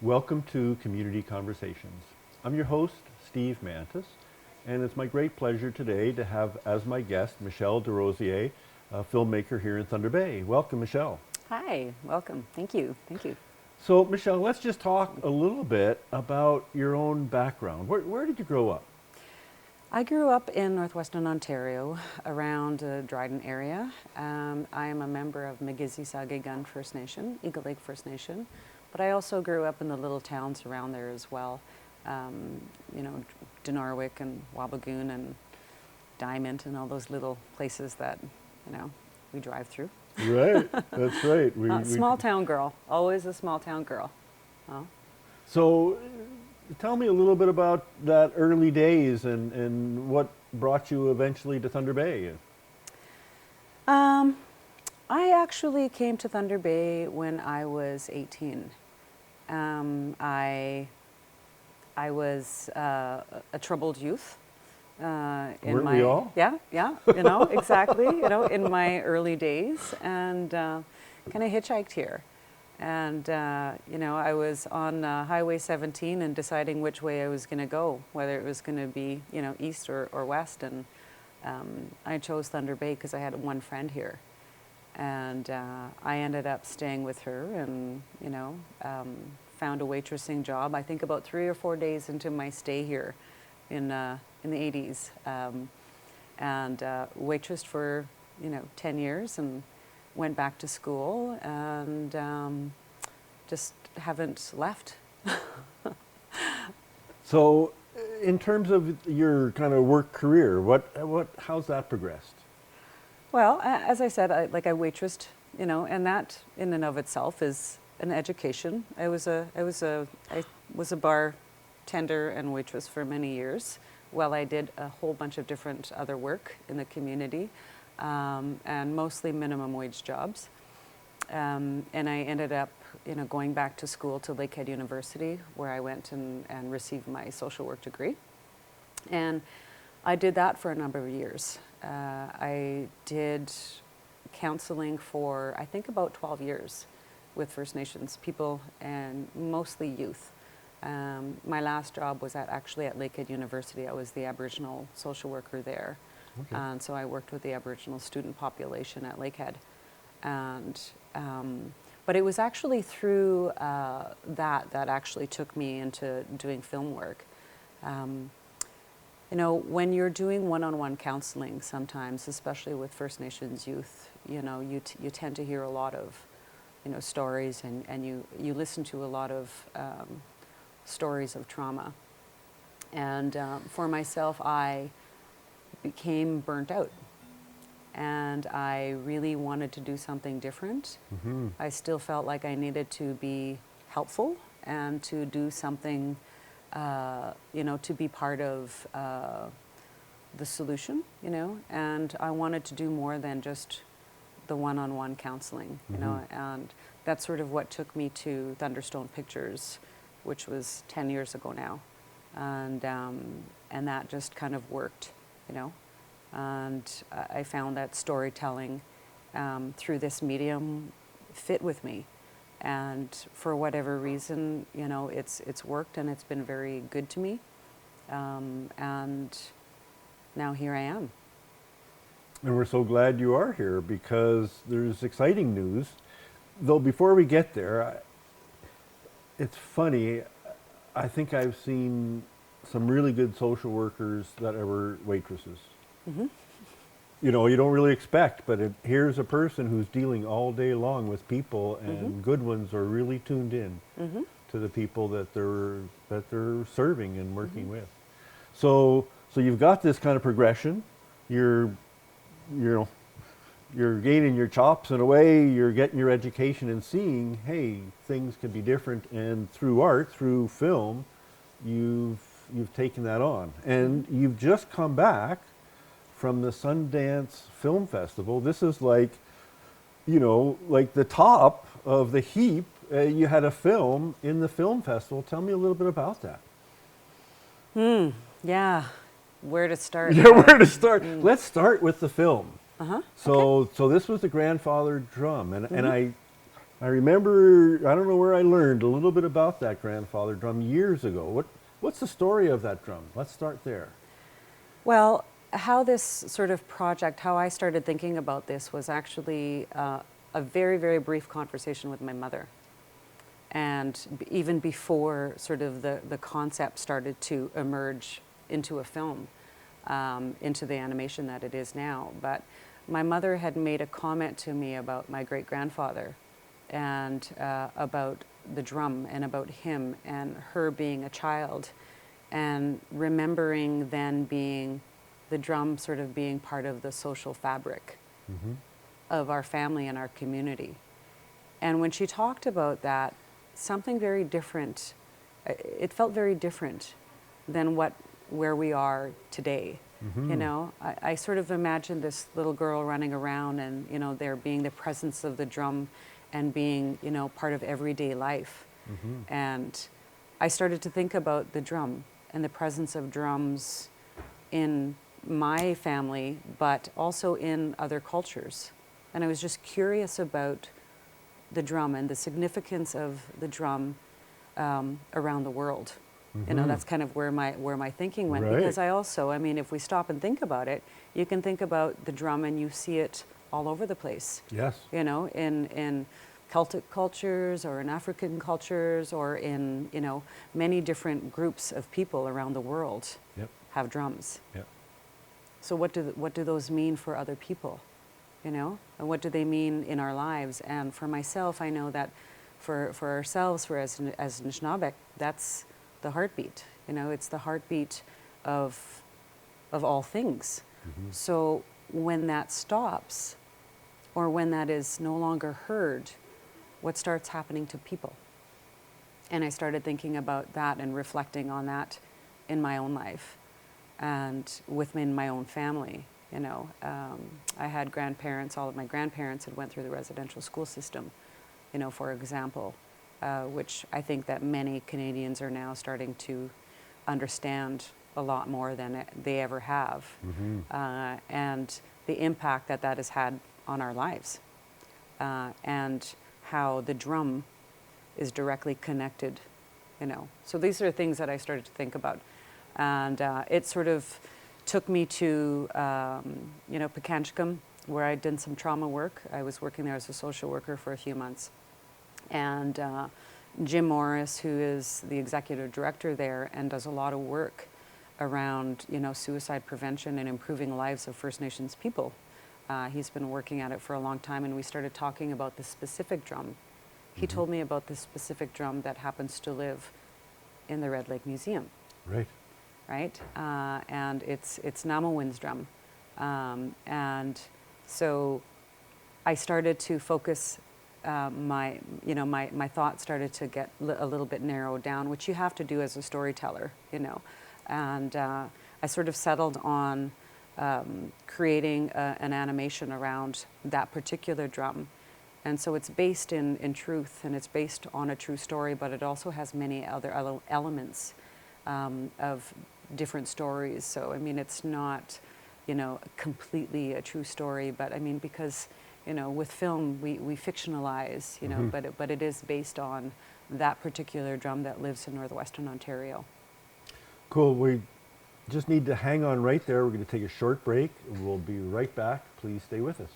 Welcome to Community Conversations. I'm your host, Steve Mantis, and it's my great pleasure today to have as my guest Michelle Derosier, a filmmaker here in Thunder Bay. Welcome, Michelle. Hi, welcome. Thank you. Thank you. So, Michelle, let's just talk a little bit about your own background. Where did you grow up? I grew up in northwestern Ontario, around the Dryden area. I am a member of Migizi-Sagegun First Nation, Eagle Lake First Nation, but I also grew up in the little towns around there as well. You know, Denarwick and Wabagoon and Diamond and all those little places that, we drive through. Right, that's right. Small town girl, always a small town girl. Well, So, tell me a little bit about that early days and what brought you eventually to Thunder Bay. I actually came to Thunder Bay when I was 18. I was a troubled youth. Weren't we all? Yeah, exactly. In my early days, and kind of hitchhiked here. And I was on Highway 17 and deciding which way I was going to go, whether it was going to be east or west. And I chose Thunder Bay because I had one friend here, and I ended up staying with her, and found a waitressing job. I think about 3 or 4 days into my stay here in the 80s, and waitressed for 10 years and went back to school, and just haven't left. So, in terms of your kind of work career, how's that progressed? Well, as I said, I waitressed, and that in and of itself is an education. I was a bartender and waitress for many years. Well, I did a whole bunch of different other work in the community, and mostly minimum wage jobs. And I ended up, going back to school to Lakehead University, where I went and received my social work degree. And I did that for a number of years. I did counseling for, I think, about 12 years with First Nations people, and mostly youth. My last job was actually at Lakehead University. I was the Aboriginal social worker there. Okay. And so I worked with the Aboriginal student population at Lakehead. And, but it was actually through that actually took me into doing film work. When you're doing one-on-one counseling sometimes, especially with First Nations youth, you tend to hear a lot of, stories, and you listen to a lot of stories of trauma. And for myself, I became burnt out, and I really wanted to do something different. Mm-hmm. I still felt like I needed to be helpful and to do something, to be part of the solution, and I wanted to do more than just the one-on-one counseling, and that's sort of what took me to Thunderstone Pictures, which was 10 years ago now, and that just kind of worked, and I found that storytelling through this medium fit with me, and for whatever reason, it's worked, and it's been very good to me, and now here I am. And we're so glad you are here because there's exciting news. Though before we get there, it's funny, I think I've seen some really good social workers that were waitresses. Mm-hmm. You don't really expect, but here's a person who's dealing all day long with people, and Mm-hmm. good ones are really tuned in Mm-hmm. to the people that they're serving and working Mm-hmm. with. So you've got this kind of progression. You're gaining your chops in a way. You're getting your education and seeing, hey, things can be different. And through art, through film, you've taken that on, and you've just come back from the Sundance Film Festival. This is like the top of the heap. You had a film in the film festival. Tell me a little bit about that. Yeah, where to start? Yeah, where to start? Let's start with the film. Uh-huh. So this was the Grandfather Drum, and I remember, I don't know where I learned a little bit about that grandfather drum years ago. What's the story of that drum? Let's start there. Well, how this sort of project, how I started thinking about this was actually a very, very brief conversation with my mother. And even before sort of the concept started to emerge into a film, into the animation that it is now. But my mother had made a comment to me about my great grandfather and about the drum and about him and her being a child and remembering then being the drum sort of being part of the social fabric of our family and our community. And when she talked about that, something very different, it felt very different than where we are today. You know, I sort of imagined this little girl running around and, you know, there being the presence of the drum and being, you know, part of everyday life. And I started to think about the drum and the presence of drums in my family, but also in other cultures. And I was just curious about the drum and the significance of the drum around the world. You know, that's kind of where my thinking went. Right. Because I mean, if we stop and think about it, you can think about the drum and you see it all over the place. Yes. You know, in Celtic cultures or in African cultures or in, you know, many different groups of people around the world Yep. have drums. Yep. So what do those mean for other people? You know, and what do they mean in our lives? And for myself, I know that for ourselves, as Anishinaabe, that's the heartbeat. You know, it's the heartbeat of all things. So when that stops, or when that is no longer heard, what starts happening to people? And I started thinking about that and reflecting on that in my own life and within my own family. You know, I had grandparents, all of my grandparents had went through the residential school system, you know, for example, which I think that many Canadians are now starting to understand a lot more than they ever have. And the impact that that has had on our lives. And how the drum is directly connected, you know. So these are things that I started to think about. And it sort of took me to, you know, Pekanchkum, where I did some trauma work. I was working there as a social worker for a few months. And Jim Morris, who is the executive director there and does a lot of work around, you know, suicide prevention and improving the lives of First Nations people. He's been working at it for a long time, and we started talking about this specific drum. He told me about this specific drum that happens to live in the Red Lake Museum. Right. Right? And it's Namawin's drum. And so I started to focus my thoughts started to get a little bit narrowed down, which you have to do as a storyteller, you know. And I sort of settled on creating an animation around that particular drum. And so it's based in truth, and it's based on a true story, but it also has many other elements of different stories. So, I mean, it's not, you know, completely a true story, but I mean, because, you know, with film, we fictionalize, you know, but it is based on that particular drum that lives in northwestern Ontario. Cool. We just need to hang on right there. We're going to take a short break. We'll be right back. Please stay with us.